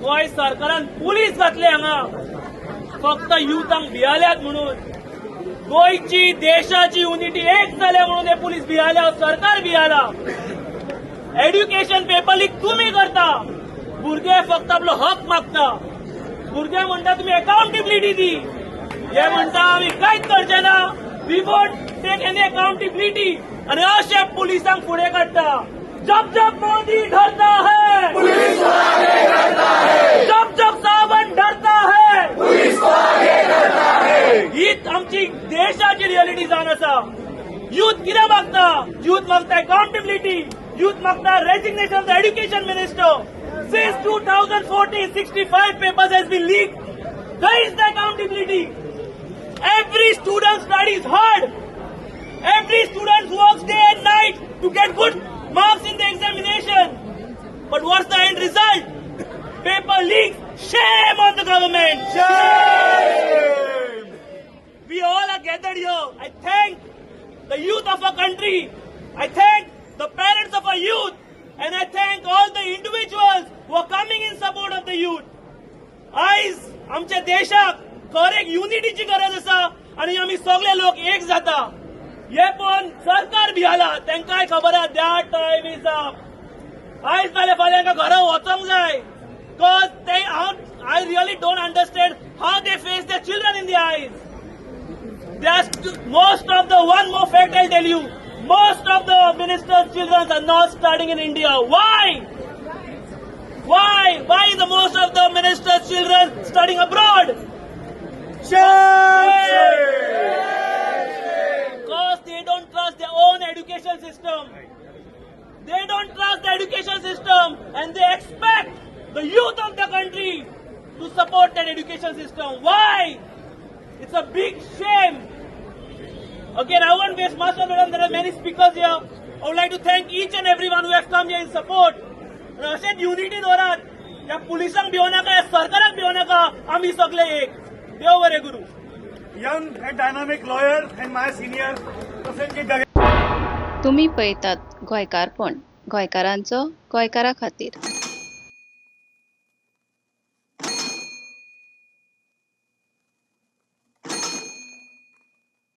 गोय सरकारान पुलीस घातले हांगा फक्त युथांक भियाल्यात म्हणून. गोयची देशाची युनिटी एक जाल्या म्हणून हे पुलीस भियाल्या, सरकार भियाला. एड्युकेशन पेपर लीक तुम्ही करता, भुरगे फक्त आपलो हक मागता. भुरगे म्हणटा तुम्ही अकाउंटेबिलिटी दी, हे म्हणटा आम्ही कांयच करचे ना, we won't take any accountability. आणि अशे पुलिसांक फुडें काडटा. जब जब मोदी डरता है पुलिस को आगे करता है, जब जब सावंत डरता है पुलिस को आगे करता है. ही आमची देशाची रियालिटी जावन आसा. यूथ कितें मागता? यूथ मागता अकाउंटेबिलिटी. यूथ मागता resignation of the education minister. Since 2014, 65 papers has been leaked. Where is the accountability? Every student studies hard. Every student works day and night to get good marks in the examination. But what's the end result? Paper leaks. Shame on the government. Shame! We all are gathered here. I thank the youth of our country. I thank the parents of our youth. And I thank all the individuals who are coming in support of the youth. आयज आमच्या देशाक खरें युनिटीची गरज आसा आणि आमी सगळे लोक एक जाता. हे पण सरकार भियाला, तांकांय खबर आहा द्या टायम इज अप. आयज नाल्यार फाल्यां तांकां घरा वचोंक जाय. Because they I really don't understand how they face their children in the eyes. Most of the one more fact I'll tell you. Most of the ministers' children are not studying in India. Why? Why is the most of the ministers' children studying abroad? Because they don't trust their own education system. They don't trust the education system and they expect the youth of the country to support that education system. Why? It's a big shame. Again, I won't waste much of it. There are many speakers here. I would like to thank each and everyone who has come here in support. And अशेंच unity दवरात. ह्या पुलिसांक भिवो नाका, ह्या सरकाराक भिवो नाका. आमी सगळे एक. देव बरें करूं. Young and dynamic lawyer and my senior Prasenjit Dage. तुम्ही पळयतात गोंयकारपण, गोंयकारांचो गोंयकारा खातीर.